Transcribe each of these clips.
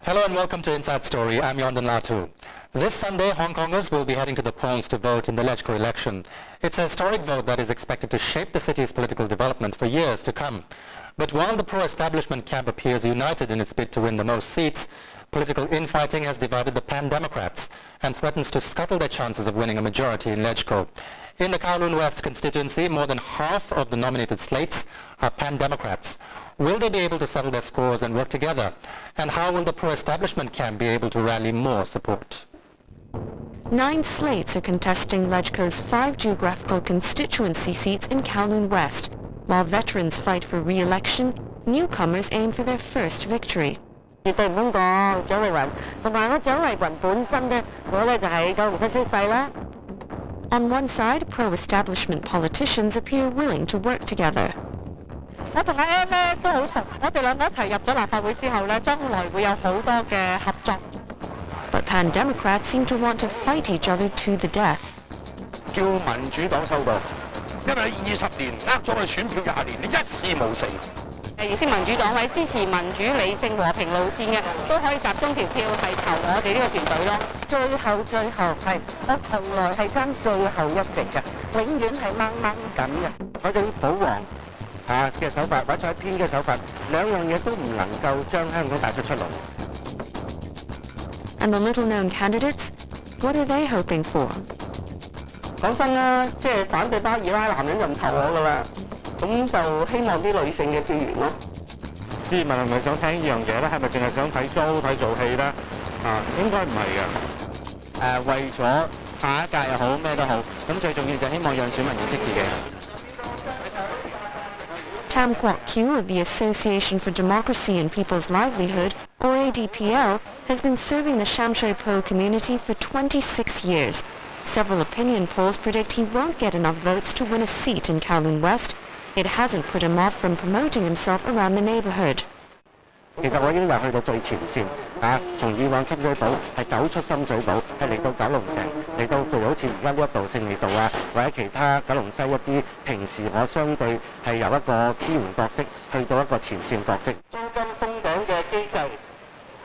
Hello and welcome to Inside Story. I'm Yondan Latu. This Sunday, Hong Kongers will be heading to the polls to vote in the Legco election. It's a historic vote that is expected to shape the city's political development for years to come. But while the pro-establishment camp appears united in its bid to win the most seats, political infighting has divided the Pan-Democrats and threatens to scuttle their chances of winning a majority in Legco. In the Kowloon West constituency, more than half of the nominated slates are Pan-Democrats. Will they be able to settle their scores and work together? And how will the pro-establishment camp be able to rally more support? 9 slates are contesting Legco's 5 geographical constituency seats in Kowloon West. While veterans fight for re-election, newcomers aim for their first victory. 絕對唔通過蔣麗芸，同埋我蔣麗芸本身呢，我呢就係九龍西出世啦。 On one side, pro-establishment politicians appear willing to work together. 我同阿 M 呢都好熟，我哋兩個一齊入咗立法會之後呢，將來會有好多嘅合作。 But Pan-Democrats seem to want to fight each other to the death. 叫民主黨收到，因為你20年呃咗我哋選票20年，你一事無成。而識民主黨位支持民主、理性、和平路線嘅，都可以集中條票係投我哋呢個團隊咯。最後係我從來係爭最後一席嘅，永遠係掹掹緊嘅。採取保皇嘅手法，或者採偏嘅手法，兩樣嘢都唔能夠將香港帶出路。 And the little-known candidates, what are they hoping for? 講真啦，即係反對巴爾拉男人就唔投我噶啦，咁就希望啲女性嘅票源咯。市民係咪想聽呢樣嘢咧？係咪淨係想睇 show 睇做戲咧？應該唔係嘅。為咗下一屆又好咩都好，咁最重要就希望讓選民認識自己。 Tam Kwok Kyu of the Association for Democracy and People's Livelihood, or ADPL, has been serving the Sham Shui Po community for 26 years. Several opinion polls predict he won't get enough votes to win a seat in Kowloon West. It hasn't put him off from promoting himself around the neighborhood. 其實我已經話去到最前線從以往深水埗係走出深水埗，係嚟到九龍城，嚟到譬如好似而家呢一度勝利道或者其他九龍西一啲平時我相對係由一個支援角色去到一個前線角色。租金封頂嘅機制，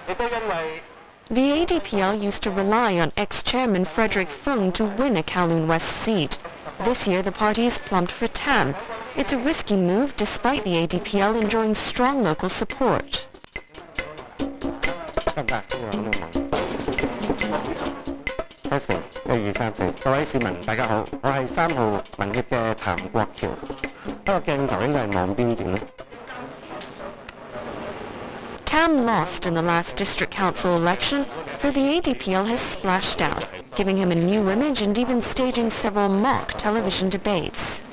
亦都因為 The ADPL used to rely on ex-chairman Frederick Fung to win a Kowloon West seat. This year the party is plumped for Tam. It's a risky move despite the ADPL enjoying strong local support. 得唔得？Testing 1、2、3、4，各位市民大家好，我係3號民協嘅譚國橋。不過鏡頭應該係望邊點呢？ Tam lost in the last district council election, so the ADPL has splashed out, giving him a new image and even staging several mock television debates.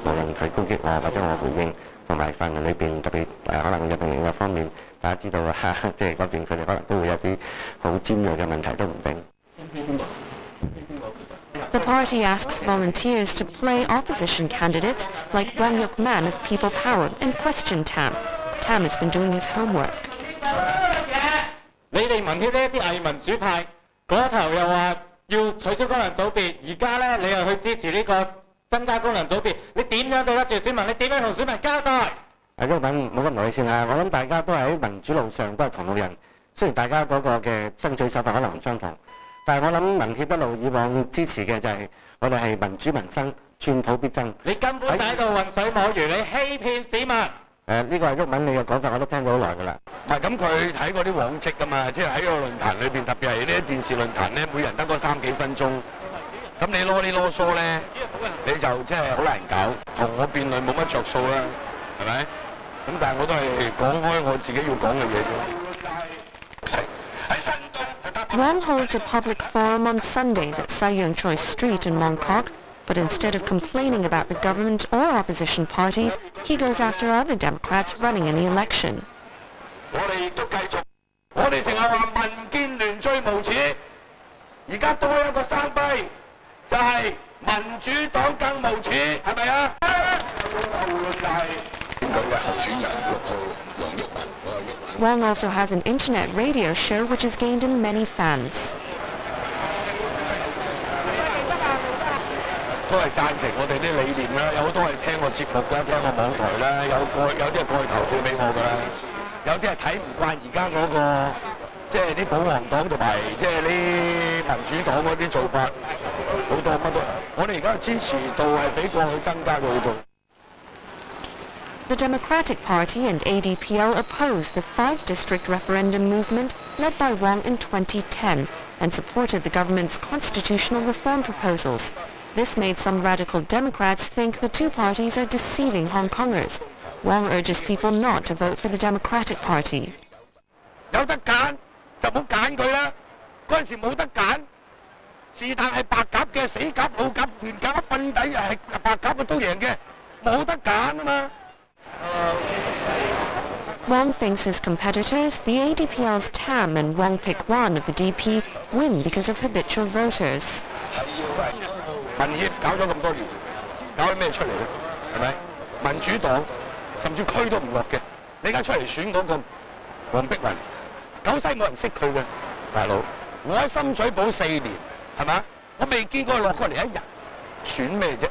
無論佢攻擊我或者我回應，同埋泛民裏邊特別可能入邊另一方面，大家知道即係嗰邊佢哋可能都會有啲好尖鋭嘅問題都唔定。The party asks volunteers to play opposition candidates like Wang Yuk-man of People Power and question Tam. Tam has been doing his homework. 你哋民協呢啲偽民主派嗰頭又話要取消功能組別，而家咧你又去支持呢個增加功能組別，你點樣對得住選民？你點樣同選民交代？毓民冇咁耐先啦，我諗大家都喺民主路上都係同路人，雖然大家嗰個嘅爭取手法可能唔相同。 但係我諗民協一路以往支持嘅就係我哋係民主民生，寸土必爭。你根本就喺度混水摸魚，你欺騙市民。呢個係毓民你嘅講法，我都聽過好耐㗎啦。唔係咁，佢睇過啲往績㗎嘛，即係喺個論壇裏邊，特別係呢啲電視論壇咧，每人得嗰3幾分鐘。咁你囉哩囉嗦咧，你就即係好難搞，同我辯論冇乜着數啦，係咪？咁但係我都係講開我自己要講嘅嘢啫。 Wang holds a public forum on Sundays at Sai Yung Choi Street in Mongkok, but instead of complaining about the government or opposition parties, he goes after other Democrats running in the election. 我哋亦都繼續，我哋成日話民建聯最無恥，而家多一個生輝，就係民主黨更無恥，係咪啊？Wang also has an internet radio show which has gained him many fans. 都係贊成我哋啲理念啦，有好多係聽我節目啦，聽我網台啦，有啲係過去投票俾我㗎啦。有啲係睇唔慣而家嗰個即係啲保皇黨同埋即係啲民主黨嗰啲做法，好多乜都。我哋而家嘅支持度係比過去增加咗好多。The Democratic Party and ADPL opposed the 5-district referendum movement led by Wong in 2010 and supported the government's constitutional reform proposals. This made some radical Democrats think the two parties are deceiving Hong Kongers. Wong urges people not to vote for the Democratic Party. 有得揀就唔好揀佢啦，嗰陣時冇得揀，是但係白鴿嘅死鴿老鴿亂鴿瞓底係白鴿嘅都贏嘅，冇得揀啊嘛。Wong thinks his competitors, the ADPL's Tam and Wong Pik-wan of the DP, win because of habitual voters. 民協搞咗咁多年，搞咗咩出嚟咧？係咪？民主黨甚至區都唔落嘅，你而家出嚟選嗰個黃碧雲，九西冇人識佢嘅，大佬。我喺深水埗4年，係咪？我未見過佢落過嚟一日，選咩啫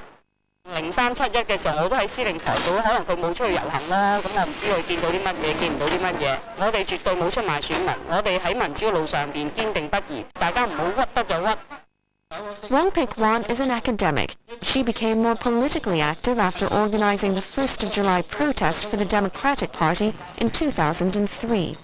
？0371嘅時候，我都喺司令台度，可能佢冇出去遊行啦，咁我唔知佢見到啲乜嘢，見唔到啲乜嘢。我哋絕對冇出賣選民，我哋喺民主嘅路上邊堅定不移，大家唔好屈得就屈。Wong Pik-wan is an academic. She became more politically active after organizing the 1st of July protest for the Democratic Party in 2003.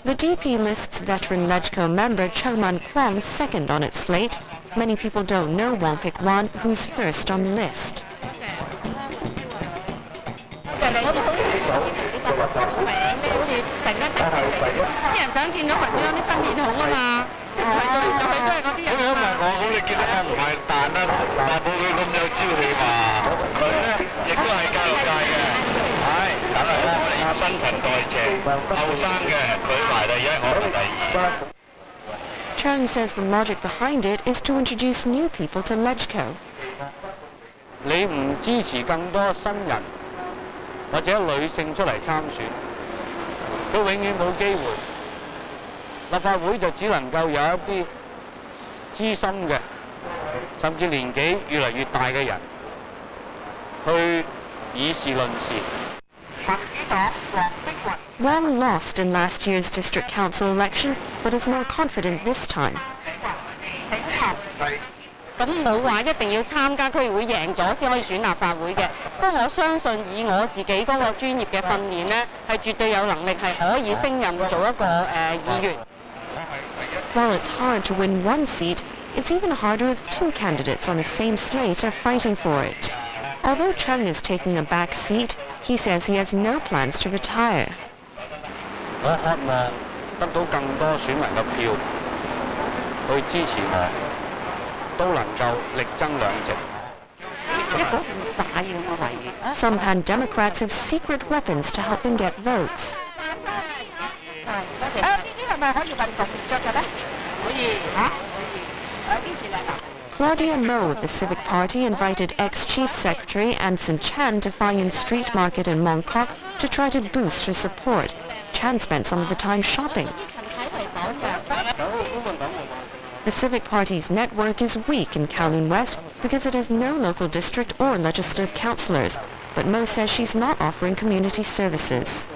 The DP lists veteran LegCo member Cho Man-kwong second on its slate. Many people don't know Wong Pik-wan, who's first on the list. 啲人想見到民主黨啲新面孔啊嘛，嚟做嚟做去都係嗰啲人。咁唔係我，咁你見到我唔係彈啦，話冇佢咁有朝氣嘛。佢咧亦都係教育界嘅，係梗係啦，我哋新陳代謝，後生嘅佢排第一，我排第二。Chung says the logic behind it is to introduce new people to LegCo. 你唔支持更多新人或者女性出嚟參選，佢永遠冇機會。立法會就只能夠有一啲資深嘅，甚至年紀越嚟越大嘅人去以事論事。Wong lost in last year's district council election, but is more confident this time. 咁冇話一定要參加區議會贏咗先可以選立法會嘅。不過我相信以我自己嗰個專業嘅訓練呢，係絕對有能力係可以升任做一個議員。While it's hard to win one seat, it's even harder if two candidates on the same slate are fighting for it. Although Chung is taking a back seat, he says he has no plans to retire. 我渴望得到更多選民嘅票去支持我，都能夠力爭兩席。Some Pan Democrats have secret weapons to help them get votes. Claudia Mo of the Civic Party invited ex-Chief Secretary Anson Chan to Fai Yun Street Market in Mong Kok to try to boost her support. Chan spent some of the time shopping. The Civic Party's network is weak in Kowloon West because it has no local district or legislative councillors, but Mo says she's not offering community services.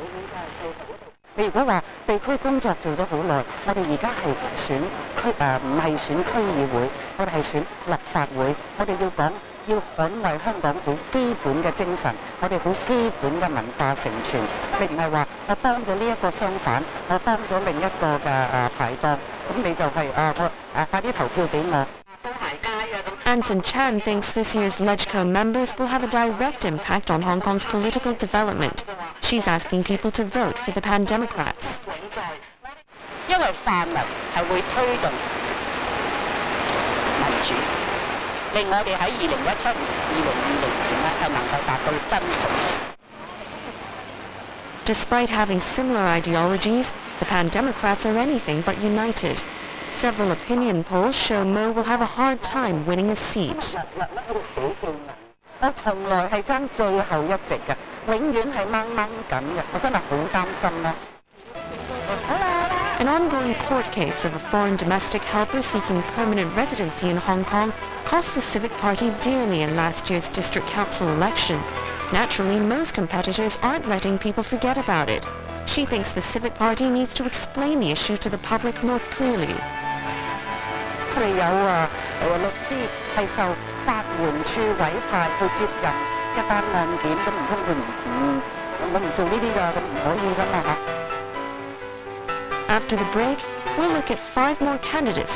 你如果話地區工作做咗好耐，我哋而家係選區唔係選區議會，我哋係選立法會。我哋要講要捍衛香港好基本嘅精神，我哋好基本嘅文化承傳。你唔係話我幫咗呢一個商販，我幫咗另一個嘅排檔，咁你就係快啲投票俾我。Anson Chan thinks this year's LegCo members will have a direct impact on Hong Kong's political development. She's asking people to vote for the Pan Democrats. 因為泛民係會推動民主，令我哋喺2017年、2020年咧係能夠達到真普選。Despite having similar ideologies, the Pan Democrats are anything but united. Several opinion polls show Mo will have a hard time winning a seat. 我從來係爭最後一席嘅，永遠係掹掹緊嘅，我真係好擔心咯。好啦。An ongoing court case of a foreign domestic helper seeking permanent residency in Hong Kong cost the Civic Party dearly in last year's district council election. Naturally, most competitors aren't letting people forget about it. She thinks the Civic Party needs to explain the issue to the public more clearly. 佢哋有律師係受法援處委派去接任一單案件，咁唔通我唔做呢啲㗎，咁唔可以㗎嘛嚇。 After the break, we'll look at 5 more candidates